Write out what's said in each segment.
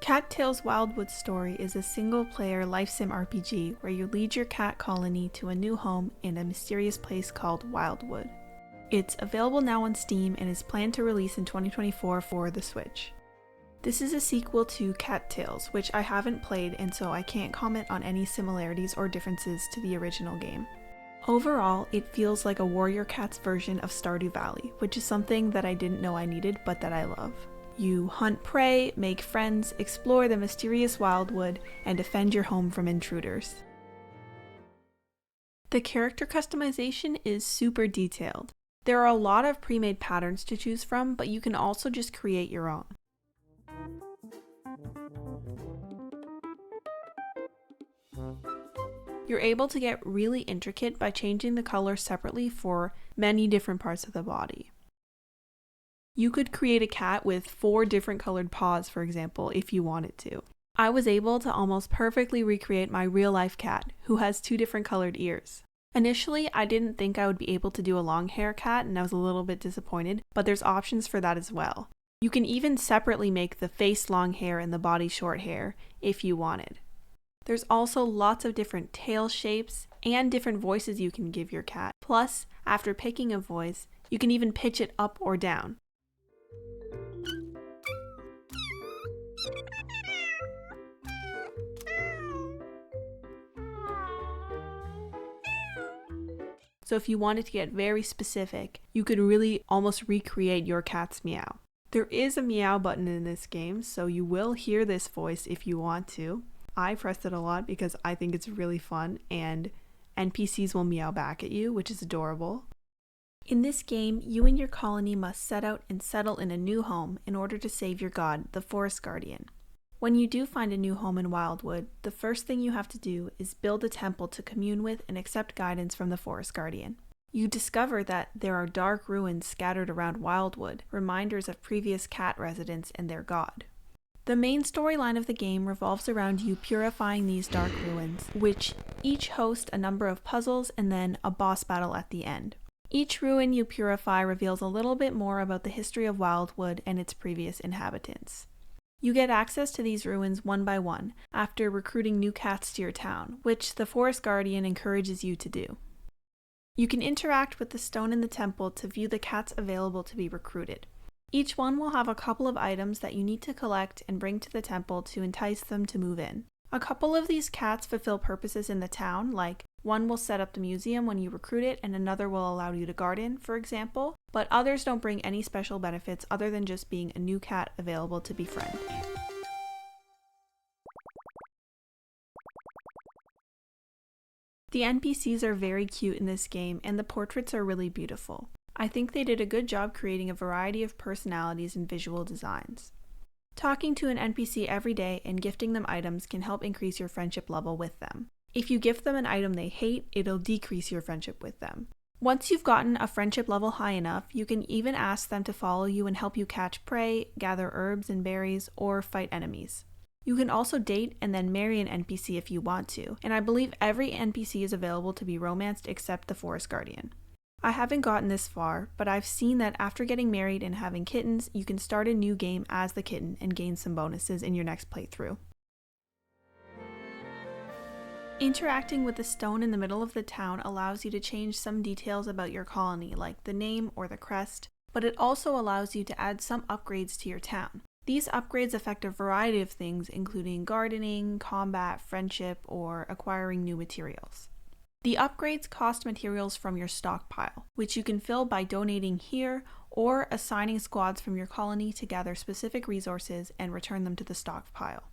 Cattails Wildwood Story is a single-player life sim RPG where you lead your cat colony to a new home in a mysterious place called Wildwood. It's available now on Steam and is planned to release in 2024 for the Switch. This is a sequel to Cattails, which I haven't played, and so I can't comment on any similarities or differences to the original game. Overall, it feels like a Warrior Cats version of Stardew Valley, which is something that I didn't know I needed but that I love. You hunt prey, make friends, explore the mysterious Wildwood, and defend your home from intruders. The character customization is super detailed. There are a lot of pre-made patterns to choose from, but you can also just create your own. You're able to get really intricate by changing the color separately for many different parts of the body. You could create a cat with 4 different colored paws, for example, if you wanted to. I was able to almost perfectly recreate my real-life cat, who has 2 different colored ears. Initially, I didn't think I would be able to do a long hair cat, and I was a little bit disappointed, but there's options for that as well. You can even separately make the face long hair and the body short hair, if you wanted. There's also lots of different tail shapes and different voices you can give your cat. Plus, after picking a voice, you can even pitch it up or down. So if you wanted to get very specific, you could really almost recreate your cat's meow. There is a meow button in this game, so you will hear this voice if you want to. I pressed it a lot because I think it's really fun, and NPCs will meow back at you, which is adorable. In this game, you and your colony must set out and settle in a new home in order to save your god, the Forest Guardian. When you do find a new home in Wildwood, the first thing you have to do is build a temple to commune with and accept guidance from the Forest Guardian. You discover that there are dark ruins scattered around Wildwood, reminders of previous cat residents and their god. The main storyline of the game revolves around you purifying these dark ruins, which each host a number of puzzles and then a boss battle at the end. Each ruin you purify reveals a little bit more about the history of Wildwood and its previous inhabitants. You get access to these ruins one by one, after recruiting new cats to your town, which the Forest Guardian encourages you to do. You can interact with the stone in the temple to view the cats available to be recruited. Each one will have a couple of items that you need to collect and bring to the temple to entice them to move in. A couple of these cats fulfill purposes in the town, like one will set up the museum when you recruit it and another will allow you to garden, for example, but others don't bring any special benefits other than just being a new cat available to befriend. The NPCs are very cute in this game and the portraits are really beautiful. I think they did a good job creating a variety of personalities and visual designs. Talking to an NPC every day and gifting them items can help increase your friendship level with them. If you gift them an item they hate, it'll decrease your friendship with them. Once you've gotten a friendship level high enough, you can even ask them to follow you and help you catch prey, gather herbs and berries, or fight enemies. You can also date and then marry an NPC if you want to, and I believe every NPC is available to be romanced except the Forest Guardian. I haven't gotten this far, but I've seen that after getting married and having kittens, you can start a new game as the kitten and gain some bonuses in your next playthrough. Interacting with the stone in the middle of the town allows you to change some details about your colony, like the name or the crest, but it also allows you to add some upgrades to your town. These upgrades affect a variety of things, including gardening, combat, friendship, or acquiring new materials. The upgrades cost materials from your stockpile, which you can fill by donating here or assigning squads from your colony to gather specific resources and return them to the stockpile.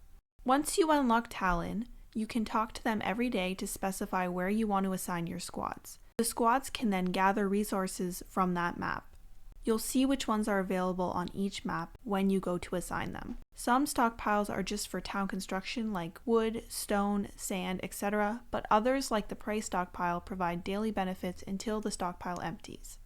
Once you unlock Talon, you can talk to them every day to specify where you want to assign your squads. The squads can then gather resources from that map. You'll see which ones are available on each map when you go to assign them. Some stockpiles are just for town construction like wood, stone, sand, etc., but others like the prey stockpile provide daily benefits until the stockpile empties.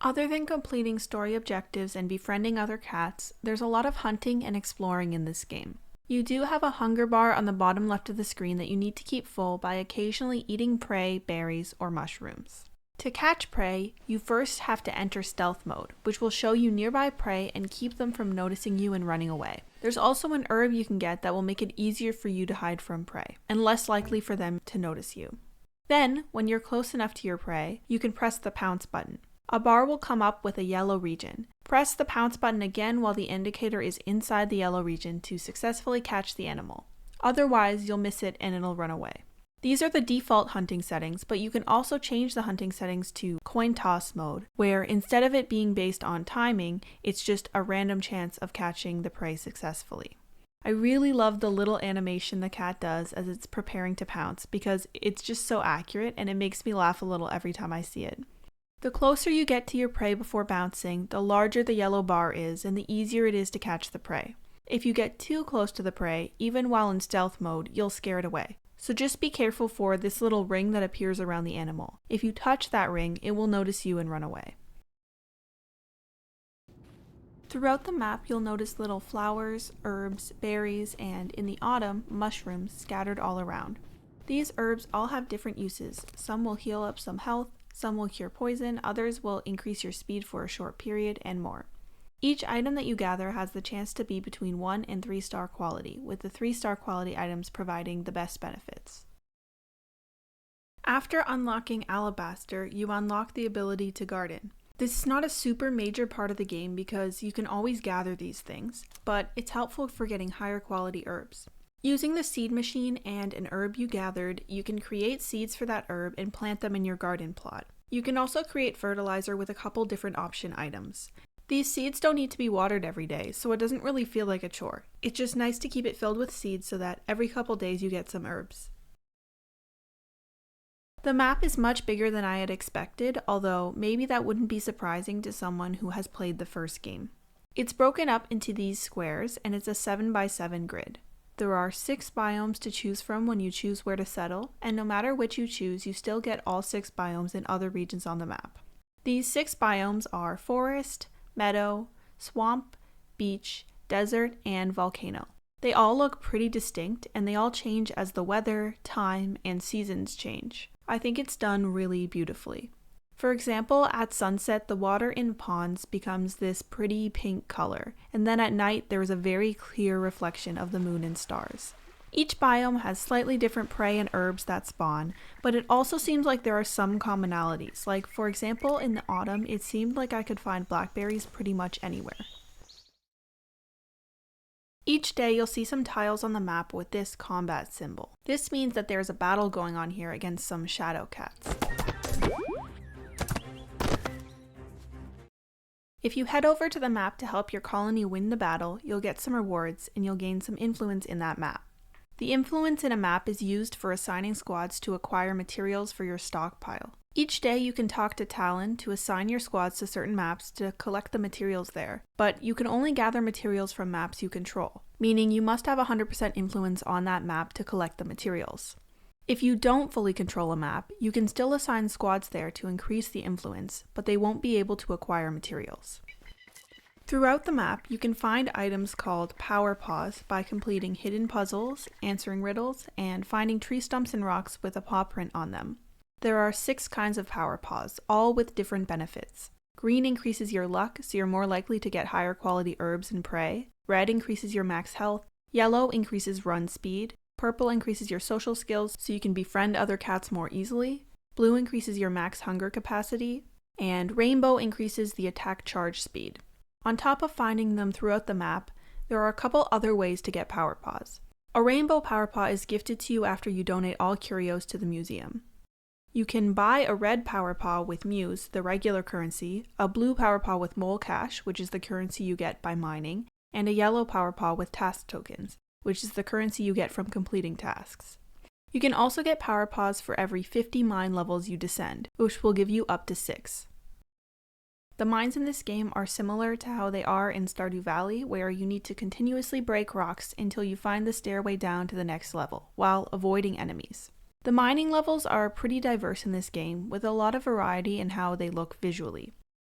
Other than completing story objectives and befriending other cats, there's a lot of hunting and exploring in this game. You do have a hunger bar on the bottom left of the screen that you need to keep full by occasionally eating prey, berries, or mushrooms. To catch prey, you first have to enter stealth mode, which will show you nearby prey and keep them from noticing you and running away. There's also an herb you can get that will make it easier for you to hide from prey, and less likely for them to notice you. Then, when you're close enough to your prey, you can press the pounce button. A bar will come up with a yellow region. Press the pounce button again while the indicator is inside the yellow region to successfully catch the animal. Otherwise, you'll miss it and it'll run away. These are the default hunting settings, but you can also change the hunting settings to coin toss mode, where instead of it being based on timing, it's just a random chance of catching the prey successfully. I really love the little animation the cat does as it's preparing to pounce because it's just so accurate and it makes me laugh a little every time I see it. The closer you get to your prey before bouncing, the larger the yellow bar is and the easier it is to catch the prey. If you get too close to the prey, even while in stealth mode, you'll scare it away. So just be careful for this little ring that appears around the animal. If you touch that ring, it will notice you and run away. Throughout the map, you'll notice little flowers, herbs, berries, and in the autumn, mushrooms scattered all around. These herbs all have different uses. Some will heal up some health, some will cure poison, others will increase your speed for a short period, and more. Each item that you gather has the chance to be between 1 and 3-star quality, with the 3-star quality items providing the best benefits. After unlocking Alabaster, you unlock the ability to garden. This is not a super major part of the game because you can always gather these things, but it's helpful for getting higher quality herbs. Using the seed machine and an herb you gathered, you can create seeds for that herb and plant them in your garden plot. You can also create fertilizer with a couple different option items. These seeds don't need to be watered every day, so it doesn't really feel like a chore. It's just nice to keep it filled with seeds so that every couple days you get some herbs. The map is much bigger than I had expected, although maybe that wouldn't be surprising to someone who has played the first game. It's broken up into these squares, and it's a 7x7 grid. There are 6 biomes to choose from when you choose where to settle, and no matter which you choose, you still get all 6 biomes in other regions on the map. These 6 biomes are forest, meadow, swamp, beach, desert, and volcano. They all look pretty distinct, and they all change as the weather, time, and seasons change. I think it's done really beautifully. For example, at sunset, the water in ponds becomes this pretty pink color, and then at night there is a very clear reflection of the moon and stars. Each biome has slightly different prey and herbs that spawn, but it also seems like there are some commonalities. Like, for example, in the autumn, it seemed like I could find blackberries pretty much anywhere. Each day you'll see some tiles on the map with this combat symbol. This means that there's a battle going on here against some shadow cats. If you head over to the map to help your colony win the battle, you'll get some rewards and you'll gain some influence in that map. The influence in a map is used for assigning squads to acquire materials for your stockpile. Each day you can talk to Talon to assign your squads to certain maps to collect the materials there, but you can only gather materials from maps you control, meaning you must have 100% influence on that map to collect the materials. If you don't fully control a map, you can still assign squads there to increase the influence, but they won't be able to acquire materials. Throughout the map, you can find items called Power Paws by completing hidden puzzles, answering riddles, and finding tree stumps and rocks with a paw print on them. There are 6 kinds of Power Paws, all with different benefits. Green increases your luck, so you're more likely to get higher quality herbs and prey. Red increases your max health. Yellow increases run speed. Purple increases your social skills, so you can befriend other cats more easily. Blue increases your max hunger capacity. And rainbow increases the attack charge speed. On top of finding them throughout the map, there are a couple other ways to get Power Paws. A rainbow Power Paw is gifted to you after you donate all curios to the museum. You can buy a red Power Paw with Muse, the regular currency, a blue Power Paw with Mole Cash, which is the currency you get by mining, and a yellow Power Paw with task tokens, which is the currency you get from completing tasks. You can also get Power Paws for every 50 mine levels you descend, which will give you up to 6. The mines in this game are similar to how they are in Stardew Valley, where you need to continuously break rocks until you find the stairway down to the next level, while avoiding enemies. The mining levels are pretty diverse in this game, with a lot of variety in how they look visually.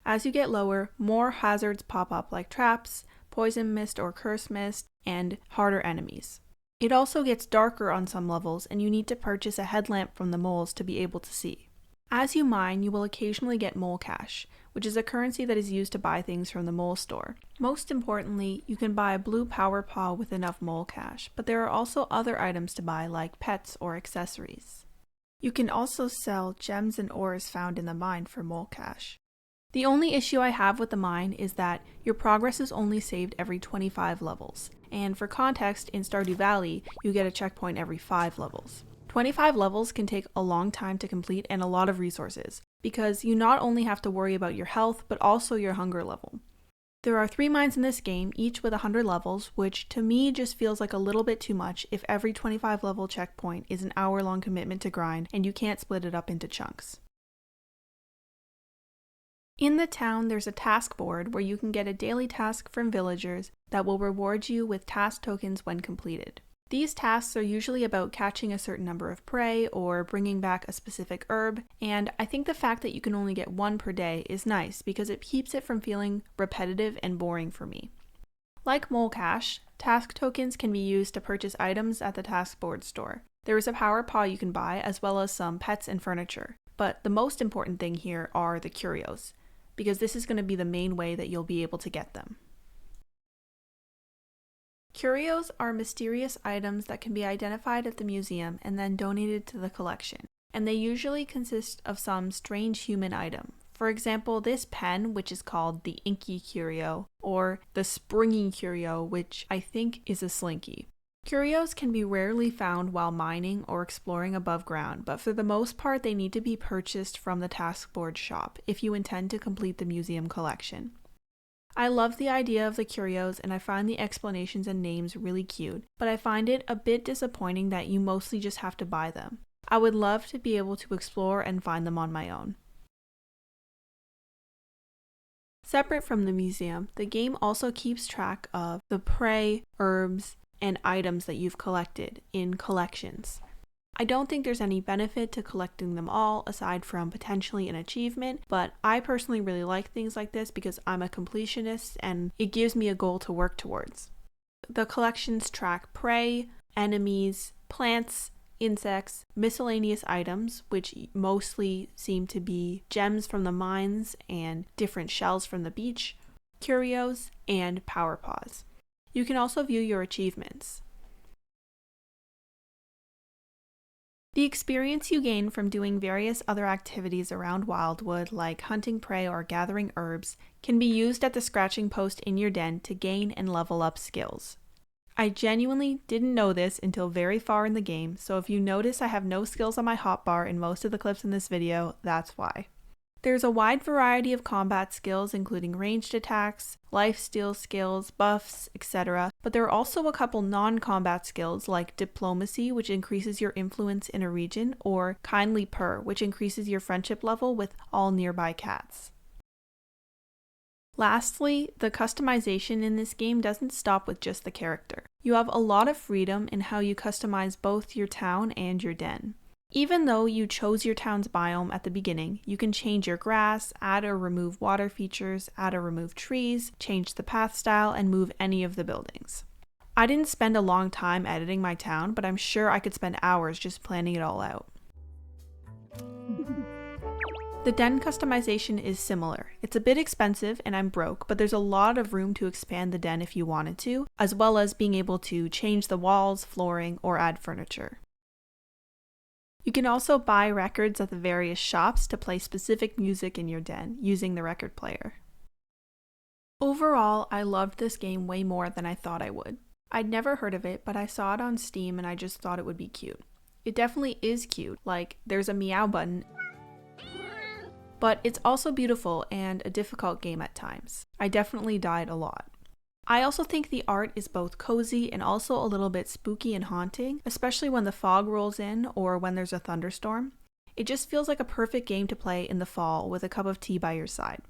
As you get lower, more hazards pop up like traps, poison mist or curse mist, and harder enemies. It also gets darker on some levels, and you need to purchase a headlamp from the moles to be able to see. As you mine, you will occasionally get mole cash, which is a currency that is used to buy things from the mole store. Most importantly, you can buy a blue power paw with enough mole cash, but there are also other items to buy like pets or accessories. You can also sell gems and ores found in the mine for mole cash. The only issue I have with the mine is that your progress is only saved every 25 levels, and for context, in Stardew Valley, you get a checkpoint every 5 levels. 25 levels can take a long time to complete and a lot of resources, because you not only have to worry about your health, but also your hunger level. There are 3 mines in this game, each with 100 levels, which to me just feels like a little bit too much if every 25 level checkpoint is an hour-long commitment to grind and you can't split it up into chunks. In the town, there's a task board where you can get a daily task from villagers that will reward you with task tokens when completed. These tasks are usually about catching a certain number of prey or bringing back a specific herb, and I think the fact that you can only get 1 per day is nice because it keeps it from feeling repetitive and boring for me. Like Mole Cash, task tokens can be used to purchase items at the task board store. There is a power paw you can buy as well as some pets and furniture, but the most important thing here are the curios, because this is going to be the main way that you'll be able to get them. Curios are mysterious items that can be identified at the museum and then donated to the collection, and they usually consist of some strange human item. For example, this pen, which is called the Inky Curio, or the Springy Curio, which I think is a Slinky. Curios can be rarely found while mining or exploring above ground, but for the most part they need to be purchased from the task board shop if you intend to complete the museum collection. I love the idea of the curios and I find the explanations and names really cute, but I find it a bit disappointing that you mostly just have to buy them. I would love to be able to explore and find them on my own. Separate from the museum, the game also keeps track of the prey, herbs, and items that you've collected in collections. I don't think there's any benefit to collecting them all aside from potentially an achievement, but I personally really like things like this because I'm a completionist and it gives me a goal to work towards. The collections track prey, enemies, plants, insects, miscellaneous items, which mostly seem to be gems from the mines and different shells from the beach, curios, and power paws. You can also view your achievements. The experience you gain from doing various other activities around Wildwood, like hunting prey or gathering herbs, can be used at the scratching post in your den to gain and level up skills. I genuinely didn't know this until very far in the game, so if you notice I have no skills on my hotbar in most of the clips in this video, that's why. There's a wide variety of combat skills including ranged attacks, lifesteal skills, buffs, etc. But there are also a couple non-combat skills like diplomacy, which increases your influence in a region, or kindly purr, which increases your friendship level with all nearby cats. Lastly, the customization in this game doesn't stop with just the character. You have a lot of freedom in how you customize both your town and your den. Even though you chose your town's biome at the beginning, you can change your grass, add or remove water features, add or remove trees, change the path style, and move any of the buildings. I didn't spend a long time editing my town, but I'm sure I could spend hours just planning it all out. The den customization is similar. It's a bit expensive and I'm broke, but there's a lot of room to expand the den if you wanted to, as well as being able to change the walls, flooring, or add furniture. You can also buy records at the various shops to play specific music in your den using the record player. Overall, I loved this game way more than I thought I would. I'd never heard of it, but I saw it on Steam and I just thought it would be cute. It definitely is cute, like there's a meow button, but it's also beautiful and a difficult game at times. I definitely died a lot. I also think the art is both cozy and also a little bit spooky and haunting, especially when the fog rolls in or when there's a thunderstorm. It just feels like a perfect game to play in the fall with a cup of tea by your side.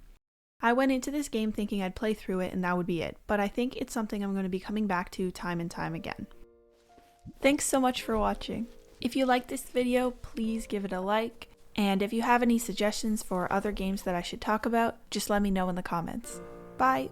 I went into this game thinking I'd play through it and that would be it, but I think it's something I'm going to be coming back to time and time again. Thanks so much for watching. If you liked this video, please give it a like, and if you have any suggestions for other games that I should talk about, just let me know in the comments. Bye!